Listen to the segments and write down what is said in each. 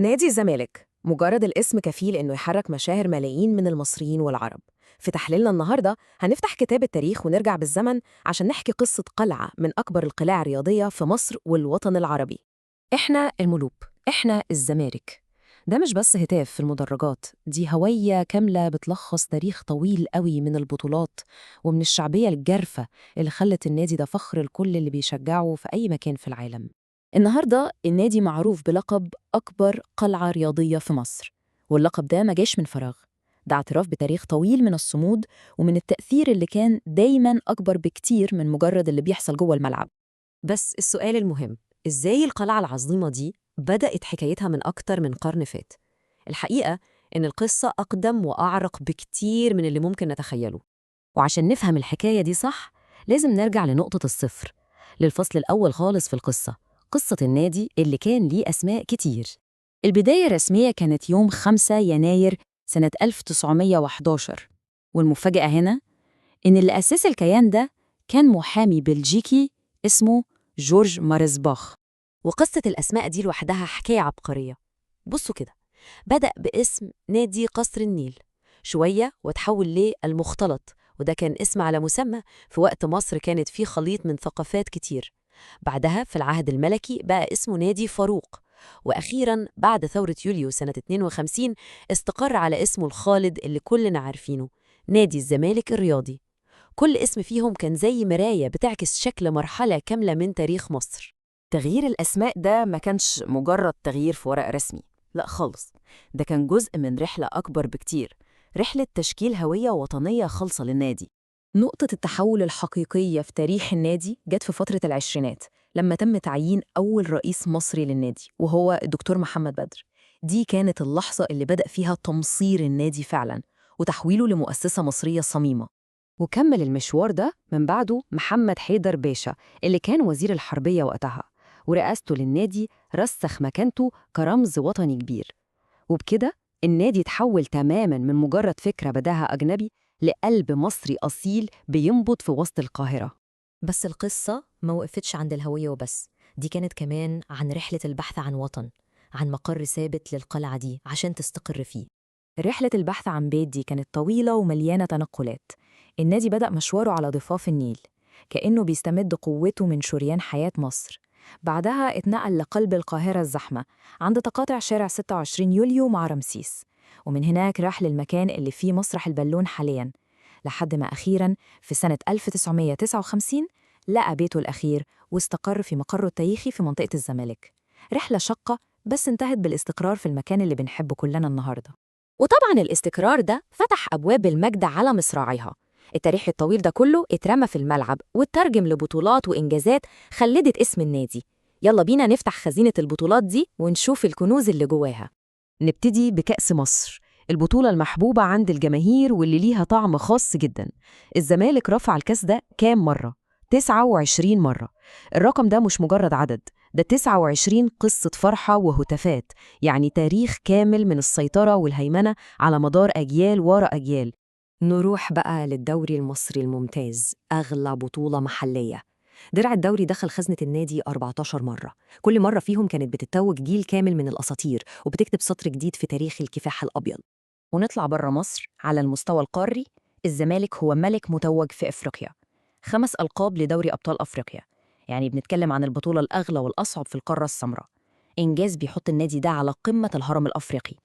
نادي الزمالك مجرد الاسم كفيل إنه يحرك مشاعر ملايين من المصريين والعرب. في تحليلنا النهاردة هنفتح كتاب التاريخ ونرجع بالزمن عشان نحكي قصة قلعة من أكبر القلاع الرياضية في مصر والوطن العربي. إحنا الملوك، إحنا الزمالك. ده مش بس هتاف في المدرجات، دي هوية كاملة بتلخص تاريخ طويل قوي من البطولات ومن الشعبية الجارفة اللي خلت النادي ده فخر لكل اللي بيشجعه في أي مكان في العالم. النهاردة النادي معروف بلقب أكبر قلعة رياضية في مصر، واللقب ده ما جاش من فراغ. ده اعتراف بتاريخ طويل من الصمود ومن التأثير اللي كان دايماً أكبر بكتير من مجرد اللي بيحصل جوه الملعب. بس السؤال المهم، إزاي القلعة العظيمة دي بدأت حكايتها من أكتر من قرن فات؟ الحقيقة إن القصة أقدم وأعرق بكتير من اللي ممكن نتخيله. وعشان نفهم الحكاية دي صح، لازم نرجع لنقطة الصفر، للفصل الأول خالص في القصة، قصة النادي اللي كان ليه أسماء كتير. البداية الرسمية كانت يوم 5 يناير سنة 1911، والمفاجأة هنا إن اللي أسس الكيان ده كان محامي بلجيكي اسمه جورج مارزباخ. وقصة الأسماء دي لوحدها حكاية عبقرية. بصوا كده، بدأ باسم نادي قصر النيل شوية وتحول ليه المختلط، وده كان اسم على مسمى في وقت مصر كانت فيه خليط من ثقافات كتير. بعدها في العهد الملكي بقى اسمه نادي فاروق، وأخيراً بعد ثورة يوليو سنة 52 استقر على اسمه الخالد اللي كلنا عارفينه، نادي الزمالك الرياضي. كل اسم فيهم كان زي مراية بتعكس شكل مرحلة كاملة من تاريخ مصر. تغيير الأسماء ده ما كانش مجرد تغيير في ورق رسمي، لا خالص، ده كان جزء من رحلة أكبر بكتير، رحلة تشكيل هوية وطنية خالصة للنادي. نقطة التحول الحقيقية في تاريخ النادي جت في فترة العشرينات، لما تم تعيين أول رئيس مصري للنادي وهو الدكتور محمد بدر. دي كانت اللحظة اللي بدأ فيها تمصير النادي فعلاً وتحويله لمؤسسة مصرية صميمة. وكمل المشوار ده من بعده محمد حيدر باشا اللي كان وزير الحربية وقتها، ورئاسته للنادي رسخ مكانته كرمز وطني كبير. وبكده النادي تحول تماماً من مجرد فكرة بداها أجنبي لقلب مصري أصيل بينبض في وسط القاهرة. بس القصة ما وقفتش عند الهوية وبس، دي كانت كمان عن رحلة البحث عن وطن، عن مقر ثابت للقلعة دي عشان تستقر فيه. رحلة البحث عن بيت دي كانت طويلة ومليانة تنقلات. النادي بدأ مشواره على ضفاف النيل، كأنه بيستمد قوته من شريان حياة مصر. بعدها اتنقل لقلب القاهرة الزحمة عند تقاطع شارع 26 يوليو مع رمسيس، ومن هناك راح للمكان اللي فيه مسرح البالون حالياً، لحد ما أخيراً في سنة 1959 لقى بيته الأخير واستقر في مقره التاريخي في منطقة الزمالك. رحلة شاقة بس انتهت بالاستقرار في المكان اللي بنحبه كلنا النهاردة. وطبعا الاستقرار ده فتح أبواب المجد على مصراعيها. التاريخ الطويل ده كله اترمى في الملعب واترجم لبطولات وإنجازات خلدت اسم النادي. يلا بينا نفتح خزينة البطولات دي ونشوف الكنوز اللي جواها. نبتدي بكأس مصر، البطولة المحبوبة عند الجماهير واللي ليها طعم خاص جدا. الزمالك رفع الكأس ده كام مرة؟ 29 مرة. الرقم ده مش مجرد عدد، ده 29 قصة فرحة وهتافات، يعني تاريخ كامل من السيطرة والهيمنة على مدار أجيال ورا أجيال. نروح بقى للدوري المصري الممتاز، أغلى بطولة محلية. درع الدوري دخل خزنة النادي 14 مرة، كل مرة فيهم كانت بتتوج جيل كامل من الأساطير وبتكتب سطر جديد في تاريخ الكفاح الأبيض. ونطلع بره مصر على المستوى القاري، الزمالك هو ملك متوج في أفريقيا، 5 ألقاب لدوري أبطال أفريقيا، يعني بنتكلم عن البطولة الأغلى والأصعب في القارة السمراء. إنجاز بيحط النادي ده على قمة الهرم الأفريقي.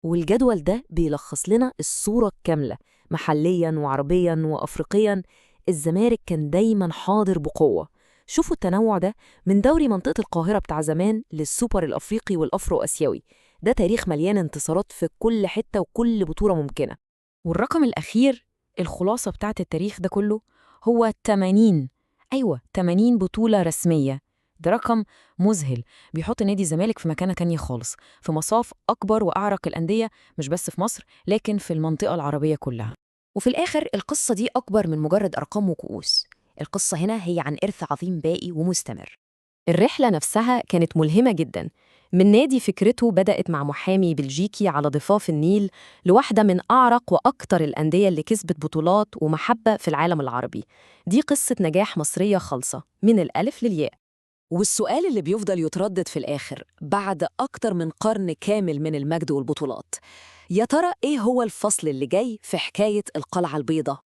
والجدول ده بيلخص لنا الصورة الكاملة محلياً وعربياً وأفريقياً. الزمالك كان دايماً حاضر بقوة. شوفوا التنوع ده، من دوري منطقة القاهرة بتاع زمان للسوبر الأفريقي والأفرو أسيوي. ده تاريخ مليان انتصارات في كل حتة وكل بطولة ممكنة. والرقم الأخير، الخلاصة بتاعت التاريخ ده كله، هو 80. أيوة، 80 بطولة رسمية. ده رقم مذهل، بيحط نادي الزمالك في مكانة تانية خالص، في مصاف أكبر وأعرق الأندية، مش بس في مصر لكن في المنطقة العربية كلها. وفي الآخر القصة دي أكبر من مجرد أرقام وكؤوس. القصة هنا هي عن إرث عظيم باقي ومستمر. الرحلة نفسها كانت ملهمة جدا، من نادي فكرته بدأت مع محامي بلجيكي على ضفاف النيل لواحدة من أعرق وأكتر الأندية اللي كسبت بطولات ومحبة في العالم العربي. دي قصة نجاح مصرية خالصة من الألف للياء. والسؤال اللي بيفضل يتردد في الآخر بعد أكتر من قرن كامل من المجد والبطولات، يا ترى إيه هو الفصل اللي جاي في حكاية القلعة البيضاء؟